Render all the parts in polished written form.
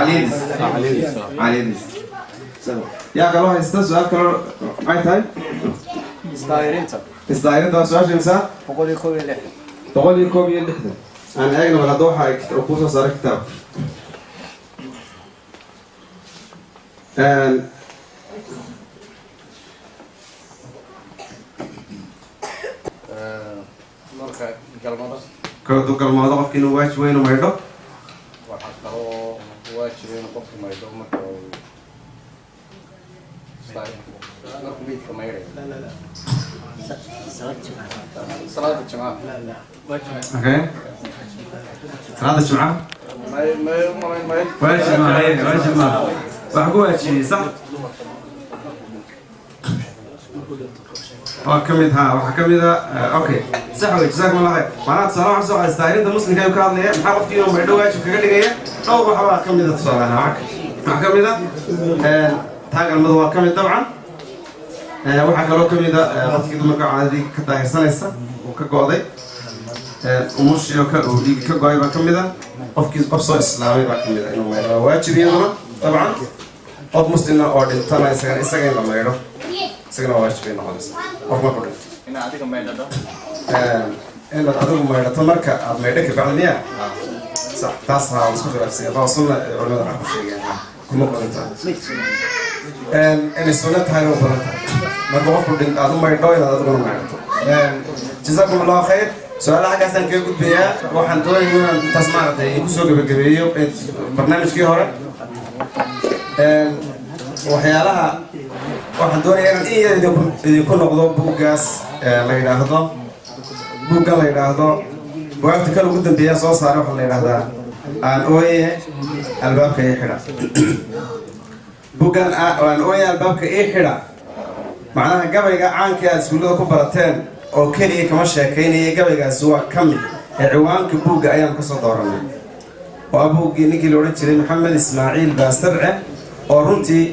علي يا كلام هيستسؤال كلام معي تاي استايرين ده سؤال جنسا بقول لكم يلي أنا أجل ولا دوحة كتاب صار كتاب marka galmada كردو كلمة قف كينو واش وين وما يدو waxaa kaloo waajibeen qofka maydho marka marku meydka maydhay salaada jimcaha اوكي صلاة الجمعة واجب ما واجب ما وحقوها شيء صح كمدها وحكمدها اوكي صح جزاكم الله خير معناته صراحه سوق استايرين المسلم كانوا كادليه maxaa qofkii oo meedho waajib kaga dhigaya dhowr waxa kamida tusaalana waxa kamida taagalmadu waa kamid dabcan waxa kaloo kamida qofkii dumarka caadi ka daahirsanaysa oo ka gooday umushii ka dhiig ka gooy ba kamida qofkii qof soo islaamay ba kamida inuu meedho waajib iyaduna dabcan qof muslim oo dhintana isaga in la meedho isagana waajib ay noqonaysaa qof ma qodin in adiga maydhado إن أدوم ما يتمرك ما يدك بعد مياه صح تصحى وصفر نفسي فوصلنا علماء عارف شيء يعني كل مرة إن السنة هاي وبرتها ما بوقف بدين أدوم ما يدوي لا أدوم ما يدوي جزاكم الله خير سؤال حاجة سان كيف قلت بيا واحد دوي هنا تسمع ده يكسوق بجبيه برنامج كي هورا وحيالها واحد دوي يعني إيه يكون نقضوا بوجاس ما يلاحظه buugga la yiraahdo waqti kale ugu dambeeya soo saaray waxa la yiraahdaa aan ooye albaabka ee xira buuggan aan ooye albaabka ee xira macnaha gabayga caanka ah iskuulada ku barateen oo kaliya kama sheekaynaya gabaygaas waa kamid ee ciwaanka buugga ayaan ka soo dooranay waa buuggii ninkii la oran jiray Maxamed Ismaaciil Baastabce oo runtii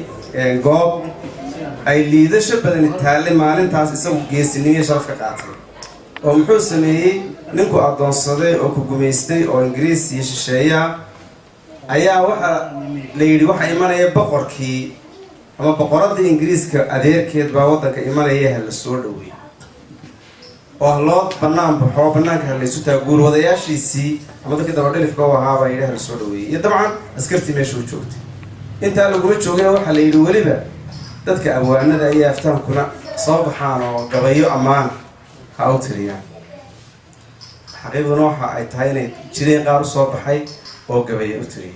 goob ay liidasho badan taale maalintaas isagu geesinimo sharaf ka qaatay oo muxuu sameeyay ninku adoonsaday oo ku gumeystay oo Ingiriis iyo shisheeya ayaa waxa la yiri waxa imanaya boqorkii ama boqoradda Ingiriiska adeerkeed baa wadanka imanaya la soo dhaweeyay oo loo banaanka la isu taaguur wadayaashiisii ama dadkii daba dhalifka oo ahaa baa la soo dhaweeyay iyo dabcan askartii meesha u joogtay inta lagu joogay waxa la yiri waliba dadka abwaanada ay aftaan kuna soo baxaan oo gabayo amaan أوتريا حقيقة نوعها أي تهيني جرين قارو صوب حي أو قبي أوتري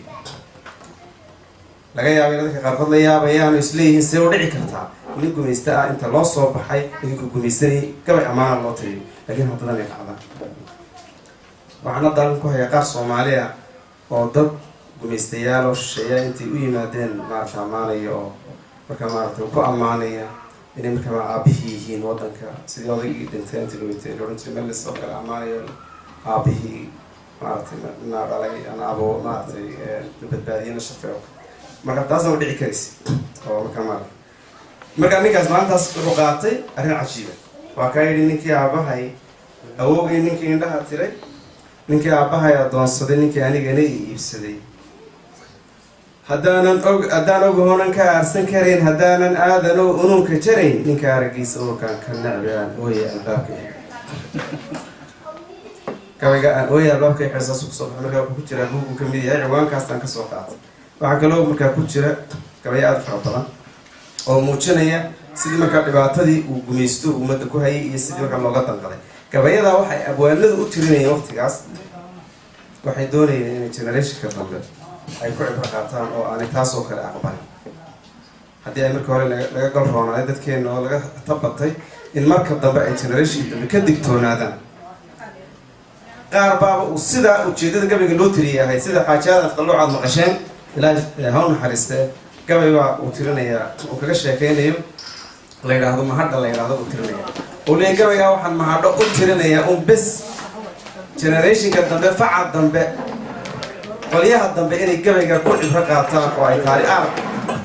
لقى يا بينا ذيك قارفض لي يا بيان يسليه يسير ودعي كرتها ونقوم يستاء أنت لا صوب حي يقوم يستني قبي أمان الله تري لكن هذا لا يقعد وعنا ضلنكو هي قارص وماليا وضد قوم يستيال وشيء أنت وين مادين ما تعماني أو وكمان تقول أمانية إني مركب أبيه هين وضنك سيدي وضعي دنتين تلويتي لورنتي ملس وكل أعمالي أبيه مارتي نار علي أنا أبو مارتي بدبادين الشفاء مركب تازم ودعي كريسي أو مركب نيكاز مانتاس رقاتي أرين عجيبة وكايري نيكي أباهاي أوغي نيكي عندها تري نيكي أباهاي أدوان صدي نيكي أني غني يبسدي هدانا هونن كارسن كرين هدانا آذنو أنون كجرين نكارجيس أو كان نعبان ويا الباقي كويجا ويا الباقي حساس وصف مركب كتير أبوه كمية عوان كاستان كسوقات وعقلوا مركب كتير كويا أدفع طبعا أو موجنية سيدي مركب بعتدي وجميستو ومدكو هاي يسيدي مركب لغة تنقله كويا ذا واحد أبوان له أتريني وقت جاس واحد دوري يعني تنريش كتنقل ay ku cibro qaataan oo aan taas oo kale aqbalin hadii ay markii hore laga galroonay dadkeena oo laga tabatay in marka dambe ay generation dambe ka digtoonaadaan qaar baa uu sida ujeedada gabayga loo tiriyay sida xaajada qaloocaad maqasheen ilaa hawn xariste gabayga uu tirinaya oo kaga sheekeynayo la yiraahdo mahadda la yiraahdo uu tirinaya oo leeyahay gabayga waxaan mahaddo u tirinaya bes generation ka dambe faacad dambe qoliyaha dambe inay gabayga ku cibro qaataan oo ay taariikh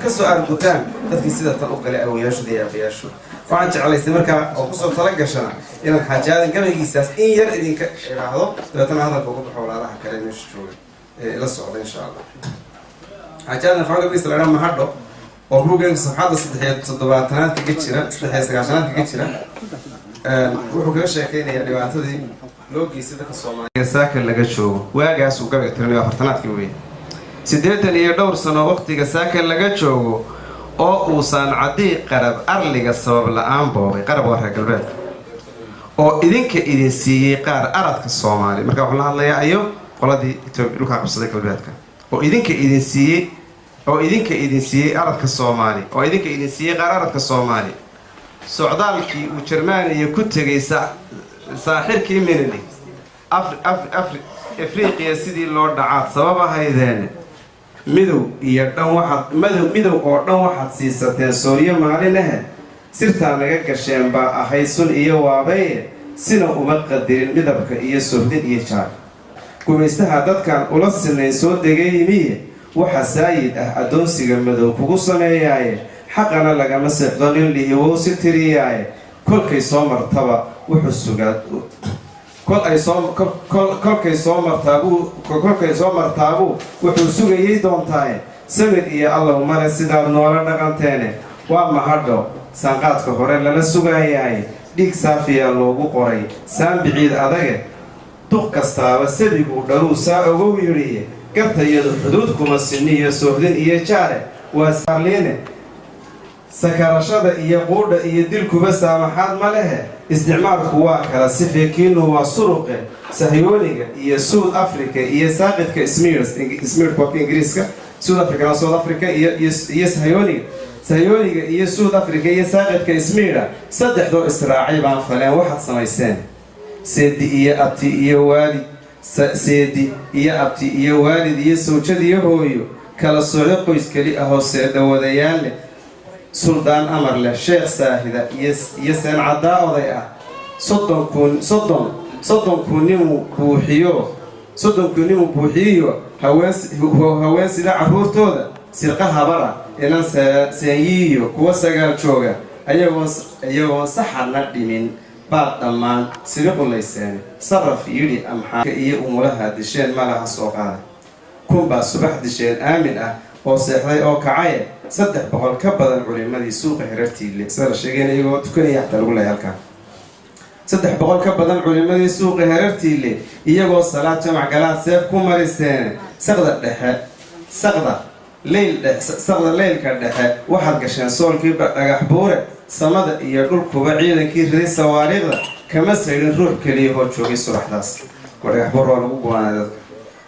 ka soo argutaan dadkii sida tan u galay awooyaashooda iyo abayaashu waxaan jeclaystay markaa oo ku soo tala gashana inaan xajaadan gabaygiisaas in yar idinka iraahdo dadana hadalka ugu baxo walaalaha kale meesha jooga ila socda insha Allah حاجاتنا فعلا بيس لنا ما حده وبروجين صفحات الصدباتنات كجيرة سدحيسغاشنات كجيرة wuxuu kaga sheekeynaya dhibaatadii loo geystay dadka Soomaaliyeed saakan laga joogo waagaas uu gabayga tirinayo afartanaadkii weey 82 sano waqtiga saakan laga joogo oo uu saan cadii qarab arliga sabab la'aan boobay qarab warka galbeed oo idinka idin siiyay qaar aradka Soomaali marka waxaan la hadlayaa ayo qoladii Itoobiya dhulka qabsaday galbeedka oo idinka idin siiyay aradka Soomaali oo idinka idin siiyay qaar aradka Soomaali socdaalkii uu Jarmaaniya ku tagay saaxirkii Meneley Afriqiya sidii loo dhacay sababahaydeen midow oo dhan waxaad siisateen Soomaaliya maalinaha sirtaa naga gasheen baa ahay sun iyo waabay sina uma qadirin midabka iyo sohdin iyo jaar gumaystaha dadkan ula sinay soo degayimiye waxa saayid ah adoonsiga madow kugu sameeyay حقنا لقى مسح ضليل اللي هو سترياي كل كي صامر تبا وحسوجات كل كي صامر تابو وحسوج يدون تاي سمد إيا الله وما نسيدا نورا نقنتانه وما هردو سانقات كهورين لنا سوجاياي ديك سافيا لوجو قري سام بعيد أذاك تقصتا وسبيكو دروسا أو يوريه قرت يد حدودكم السنية سهلين إيا شارع وسارلينه سكرشة إيا قودة إيا دلكو بس محاد ماله استعمار خواك على سفيكينو وسرقة سهيونيك إيا سود أفريقيا إيا ساقط كإسمير كوكي إنجليزكا سود أفريقيا سود أفريقيا إيا سهيونيك إيا سود أفريقيا إيا ساقط كإسمير صدح دو إسراعي بان فلان واحد سميسان سيدي إيا أبتي إيا والي سيدي إيا أبتي إيا والد إيا سوچد إيا هويو كلا سوعي قويس كلي أهو سيدة وديان سلطان أمر له شيخ ساهدة يسن عداء ضيئة صدن كونيمو بوحيو هوان سلا عرور تودا سرقها برا إلان سيئيو كوا ساقال شوغا أيوان صحر ندي من بعد أمان سرقوا ليسان صرف يولي أمحا كإيه أمولها دشين مالها السوقات كون با صبح دشين آمنة oo seexday oo kacay 300 ka badan culimadii suuqa xirartii sida sheegeen iyagoo tukanaya xataa lagu leeyahay halka 300 ka badan culimadii suuqa xirartii iyagoo salaad jamac galaad seef ku mariseen saqda leylka dhexe waxaad gasheen soolkii dhagax buure samada iyo dhulkuba ciidankii riday sawaariiqda kama sayrin ruux kaliya oo joogay subaxdaas dhagax buur lagu go'aanay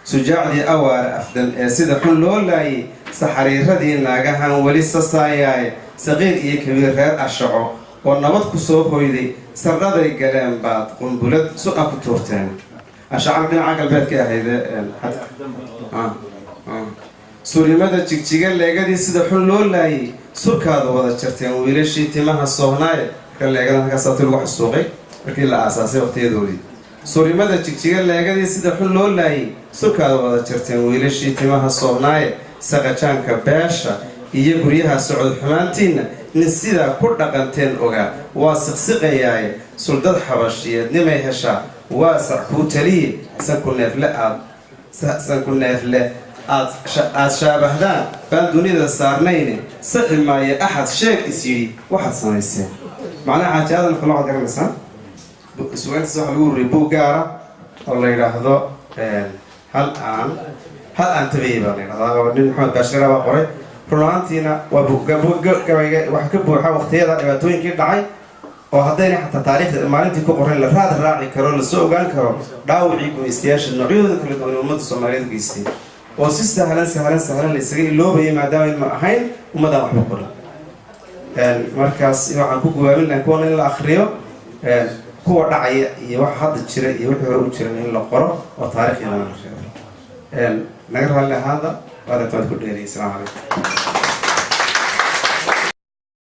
سجاعدي أوار أفضل سيدا كل لولاي سحريردي ناقها ولسا ساياي صغير إيه كبير غير أشعو والنبض كسوف هويدي سردادي قلام بعد قنبلت سوء كتورتين أشعر بنا عقل بيت كده هيدا سوري مدى تشيكال لأيقادي سيدا كل لولاي سوكادو ودا تشرتين ويلاشي تيماها الصوهناي كان لأيقادي هكاساتي الواح السوقي لكن لا أساسي وقتي دولي سوريمada jigjiga leegadii sida xul loo laayay surkaada wada jirteen wiilashii timaha Soomaaliya saqajaanka beesha iyo guryaha socod xumaantiina nin sida ku dhaqanteen ogaa waa siqsiqayay suldad xabashiyeed nimay hesha waa sax ku taliye sankuneefle aad shaabahdaan baan dunida saarnayn saxi maayo axad sheeg isiri waxaad samayseen macnaha xaajaadan kala wada garanaysan سؤال صح لوري بوجارة الله يرحمه هل أن تغيب علينا هذا نحن بشرة وقري فرنانتينا وبوجا وحكبوا حا وقتها ذا توين كيف دعي وهذين حتى تاريخ المعلومات يكون قرن لهذا الراعي كرول السوق قال كرول داوعي كويستياش النعيود كل دول المد الصوماليين كويستي وسهلا لسري اللوبي ما دام المحين وما دام حبقرة مركز يعني كوكو من نكون الآخرية كو دعي يوح حد الشراء يوح هو الشراء إلا قرى وتاريخ إلى نغير هذا وهذا كنت كل السلام عليكم